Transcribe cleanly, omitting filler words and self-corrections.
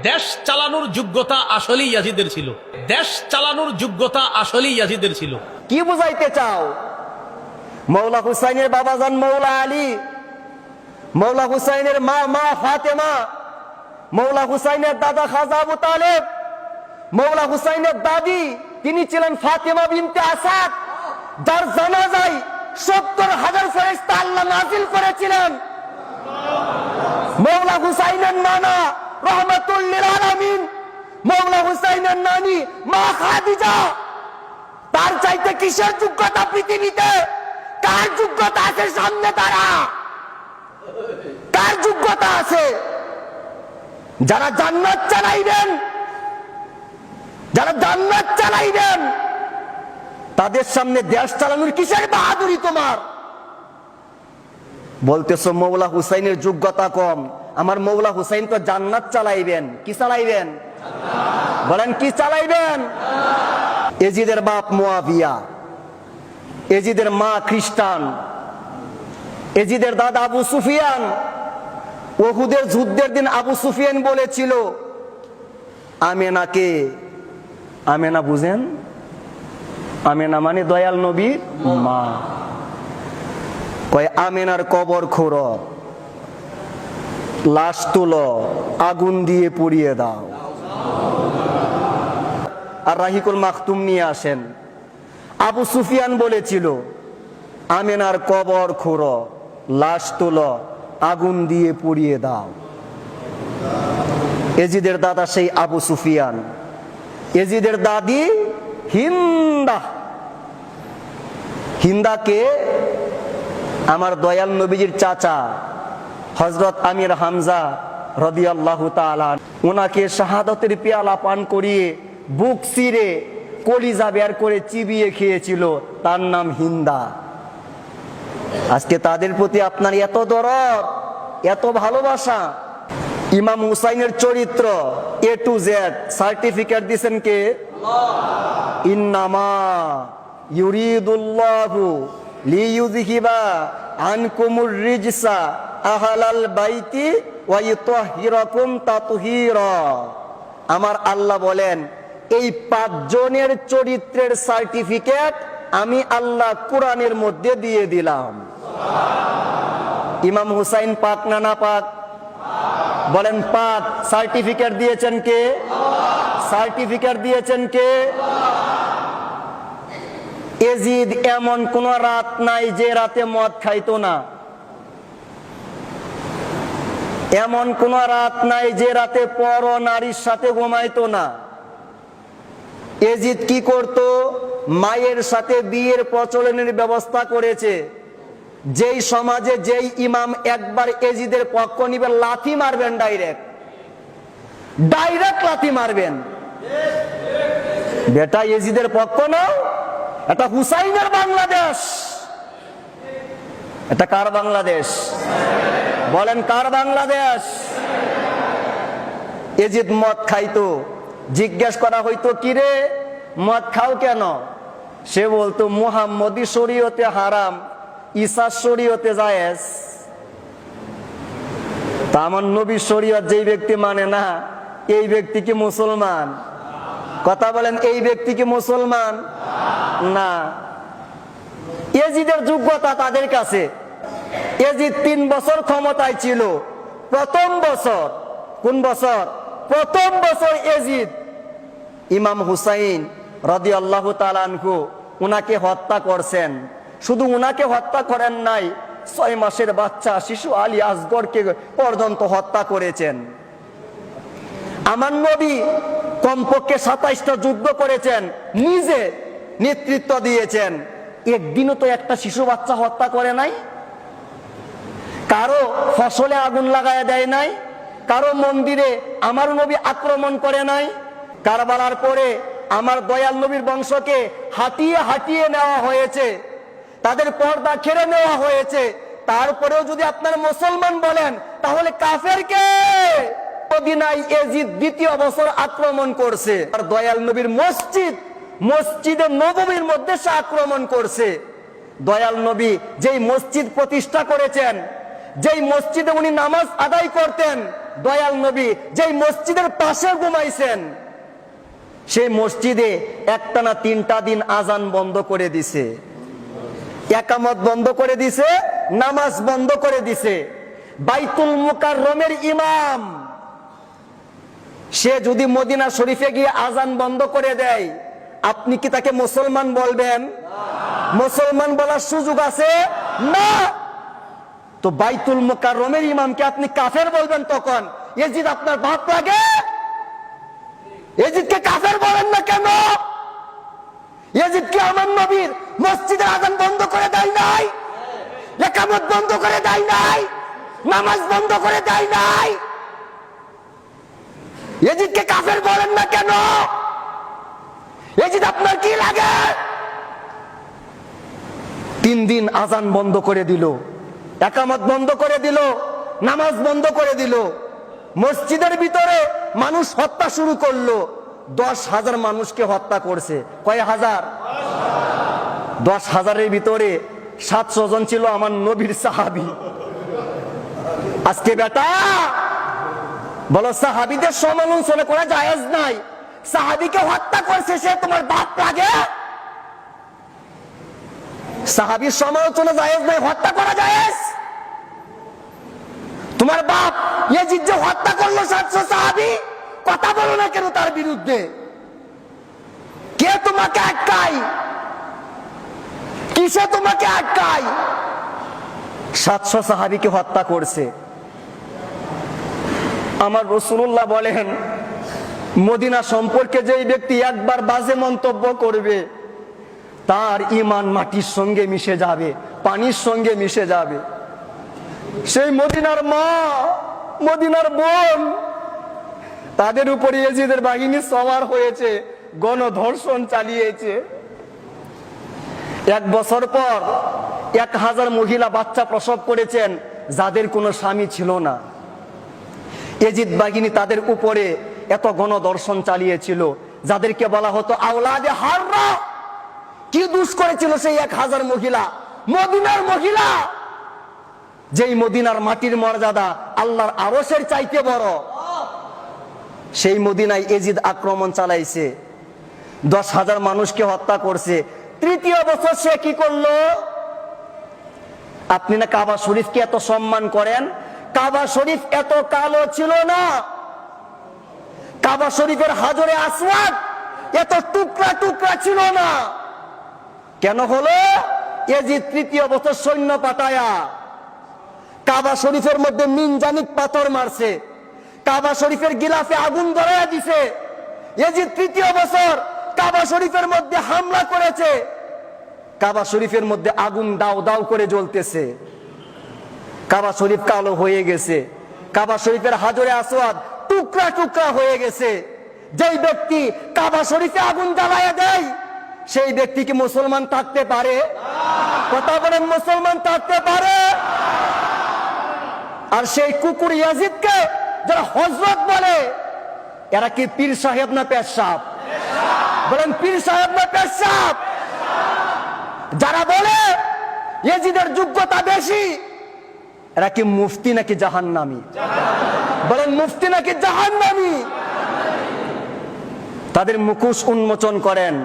দেশ চালানোর যোগ্যতা আসলেই ইয়াজিদের ছিল। দেশ চালানোর যোগ্যতা আসলেই ইয়াজিদের ছিল। কি বুঝাইতে চাও? মৌলা হুসাইনের বাবাজান মৌলা আলী, মৌলা হুসাইনের মা ফাতেমা, মৌলা হুসাইনের দাদা খাজা আবু তালেব, মৌলা হুসাইনের দাদি তিনি ছিলেন ফাতেমা বিনতে আসাদ, যার জানাজায় ৭০,০০০ ফেরেশতা আল্লাহ নাযিল করেছিলেন। মৌলা হুসাইনের নানা রহমাতুল লিল আলামিন, মৌলা হুসাইনের নানি মা খাদিজা, তার চাইতে কিসের যোগ্যতা পৃথিবীতে? কার যোগ্যতা আছে সামনে তারা? কার যোগ্যতা আছে? যারা জান্নাত চালাইবেন, যারা জান্নাত চালাইবেন, তাদের সামনে দেশ চালানোর কিসের বাহাদুরি তোমার? বলতেছো মৌলা হুসাইনের যোগ্যতা কম। আমার মৌলা হুসাইন তো জান্নাত চালাইবেন। কি চালাইবেন? বলেন কি চালাইবেন? এজিদের বাপ মুয়াবিয়া, এজিদের মা খ্রিস্টান, এজিদের দাদা আবু সুফিয়ান। উহুদের যুদ্ধের দিন আবু সুফিয়ান বলেছিল আমেনাকে, আমেনা বুঝেন? আমেনা মানে দয়াল নবীর মা। কয় আমেনার কবর খোঁড়ো, লাশ তুলো, আগুন দিয়ে পুড়িয়ে দাও। আর রাহিকুল মাকতুম নিয়ে আসেন। আবু সুফিয়ান বলেছিল আমেনার কবর খোঁড়ো, লাশ তুলো, আগুন দিয়ে পুড়িয়ে দাও। এজিদের দাদা সেই আবু সুফিয়ান। এজিদের দাদি হিন্দা। হিন্দাকে আমার দয়াল নবীজির চাচা হযরত আমির হামজা রাদিয়াল্লাহু তাআলা ওনাকে শাহাদাতের পেয়ালা পান করিয়ে বুক চিরে কলিজা বের করে চিবিয়ে খেয়েছিল। তার নাম হিন্দা। আজকে তাদের প্রতি আপনার এত দরদ, এত ভালোবাসা। ইমাম হুসাইনের চরিত্র A to Z সার্টিফিকেট দিয়েছেন কে? ইন্নামা ইউরিদুল্লাহু লিইউযহিবা আনকুমুর রিজসা আহলাল বাইতি ওয়া ইউতাহহিরাকুম তাতহীরা। আমার আল্লাহ বলেন এই ৫ জনের চরিত্রের সার্টিফিকেট আমি আল্লাহ কোরআনের মধ্যে দিয়ে দিলাম। ইমাম হুসাইন পাক না না পাক? বলেন পাক। সার্টিফিকেট দিয়েছেন কে? সার্টিফিকেট দিয়েছেন কে? এজিদ এমন কোন রাত নাই যে রাতে মদ খাইতো না। এমন কোন রাত নাই যে রাতে পর নারীর সাথে ঘুমাইতো না। এজিদ কি করত? মায়ের সাথে বিয়ের প্রচলনের ব্যবস্থা করেছে। যেই সমাজে যেই ইমাম একবার এজিদের পক্ষ নিবে লাথি মারবেন, ডাইরেক্ট লাথি মারবেন। বেটা এজিদের পক্ষ নাও, এটা হুসাইনের বাংলাদেশ। এটা কার বাংলাদেশ? বলেন কার বাংলাদেশ? এজিদ মদ খাইতো। জিজ্ঞেস করা হইতো কিরে মদ খাও কেন? সে বলতো মুহাম্মদী শরীয়তে হারাম, ঈসার শরীয়তে জায়েজ। তা আমার নবীর শরীয়ত যেই ব্যক্তি মানে না এই ব্যক্তি কি মুসলমান? কথা বলেন, এই ব্যক্তি কি মুসলমান? না। এজিদের যোগ্যতা তাদের কাছে। এজিদ ৩ বছর ক্ষমতায় ছিল। প্রথম বছর, কোন বছর? প্রথম বছর এজিদ ইমাম হুসাইন রাদিয়াল্লাহু তাআলা আনহু উনাকে হত্যা করছেন। শুধু উনাকে হত্যা করেন নাই, ৬ মাসের বাচ্চা শিশু আলী আসগরকে পর্যন্ত হত্যা করেছেন। আমার নবী কমপক্ষে ২৭টা যুদ্ধ করেছেন, নিজে নেতৃত্ব দিয়েছেন। একদিনও তো একটা শিশু বাচ্চা হত্যা করে নাই। কারো ফসলে আগুন লাগায় দেয় নাই, কারো মন্দিরে আমার নবী আক্রমণ করে নাই। কারবালার পরে আমার দয়াল নবীর বংশকে হাঁটিয়ে হাঁটিয়ে নেওয়া হয়েছে, তাদের পর্দা কেড়ে নেওয়া হয়েছে। তারপরেও যদি আপনার মুসলমান বলেন তাহলে কাফের কে? মদিনায় এজিদ ২য় বছর আক্রমণ করছে। আর দয়াল নবীর মসজিদে নববীর মধ্যে সে আক্রমণ করছে। দয়াল নবী যেই মসজিদ প্রতিষ্ঠা করেছেন, যেই মসজিদে উনি নামাজ আদায় করতেন, দয়াল নবী যেই মসজিদের পাশে ঘুমাইছেন, সেই মসজিদে একটানা 3টা দিন আজান বন্ধ করে দিছে, একামত বন্ধ করে দিছে, নামাজ বন্ধ করে দিছে। বাইতুল মুকাররমের ইমাম সে যদি মদিনা শরীফে গিয়ে আজান বন্ধ করে দেয়, আপনি কি তাকে মুসলমান বলবেন? মুসলমান বলার সুযোগ আছে না। তো বাইতুল মুকাররমের ইমামকে আপনি কাফের বলবেন তখন? ইয়াজিদ আপনার বাপ লাগে? ইয়াজিদকে কাফের বলেন না কেন? ইয়াজিদ কি আমার নবীর মসজিদের আজান বন্ধ করে দেয় নাই? ইকামত বন্ধ করে দেয় নাই? নামাজ বন্ধ করে দেয় নাই? ইয়াজিদকে কাফের বলেন না কেন? ইয়াজিদ আপনার কি লাগে? 3 দিন আজান বন্ধ করে দিল, একামত বন্ধ করে দিল, নামাজ বন্ধ করে দিল। মসজিদের ভিতরে মানুষ হত্যা শুরু করলো। 10,000 মানুষকে হত্যা করছে। কয় হাজার? 10,000-এর ভিতরে 700 জন ছিল আমার নবীর সাহাবী। আজকে বেটা বলো সাহাবীদের সমালোচনা করা জায়েজ নাই, সাহাবীকে হত্যা করছে সে তোমার বাপ লাগে? সাহাবীর সমালোচনা জায়েজ নাই, হত্যা করা জায়েজ? তোমার বাপ ইয়াজিদ যে হত্যা করলো 700 সাহাবী, কথা বলো না কেন তার বিরুদ্ধে? কে তোমাকে আটকায়? কিসে তোমাকে আটকায়? 700 সাহাবীকে হত্যা করছে। আমার রাসূলুল্লাহ বলেন, মদিনা সম্পর্কে যেই ব্যক্তি একবার বাজে মন্তব্য করবে, তার ঈমান মাটির সঙ্গে মিশে যাবে, পানির সঙ্গে মিশে যাবে। সেই মদিনার মা, মদিনার বোন, তাদের উপরে ইয়াজিদের বাহিনী সওয়ার হয়েছে, গণধর্ষণ চালিয়েছে। 1 বছর পর 1000 মহিলা বাচ্চা প্রসব করেছেন যাদের কোনো স্বামী ছিল না। ইয়াজিদ বাহিনী তাদের উপরে এত গণধর্ষণ চালিয়েছিল, যাদেরকে বলা হতো আওলাদে হাররা। কি দোষ করেছিল সেই 1000 মহিলা? মদিনার মহিলা, যেই মদিনার মাটির মর্যাদা আল্লাহর আরশের চাইতে বড়, সেই মদিনায় ইয়াজিদ আক্রমণ চালাইছে, 10,000 মানুষকে হত্যা করছে। 3য় বছর সে কি করলো? আপনি না কাবা শরীফকে এত সম্মান করেন, কাবা শরীফ এত কালো ছিল না, কাবা শরীফের হাজরে আসওয়াদ এত টুকরা টুকরা ছিল না। কেন হলো? ইয়াজিদ 3য় বছর সৈন্য পাঠায়া কাবা শরীফের মধ্যে মিনজানিক পাথর মারছে, কাবা শরীফের গিলাফে আগুন ধরাইয়া দিছে। ইয়াজিদ 3য় বছর কাবা শরীফের মধ্যে হামলা করেছে, কাবা শরীফের মধ্যে আগুন দাও দাও করে জ্বলতেছে, কাবা শরীফ কালো হয়ে গেছে, কাবা শরীফের হাজরে আসওয়াদ টুকরা টুকরা হয়ে গেছে। যেই ব্যক্তি কাবা শরীফে আগুন জ্বালায়া দেয়, সেই ব্যক্তি কি মুসলমান থাকতে পারে? কথা বলেন, মুসলমান থাকতে পারে? আর সেই কুকুর ইয়াজিদকে যারা হযরত বলে, এরা কি পীর সাহেব না পেশাব? বলেন, পীর সাহেব না পেশাব? যারা বলে ইয়াজিদের যোগ্যতা বেশি, এরা কি মুফতি নাকি জাহান্নামী? বলেন, মুফতি নাকি জাহান্নামী? তাদের মুখোশ উন্মোচন করেন।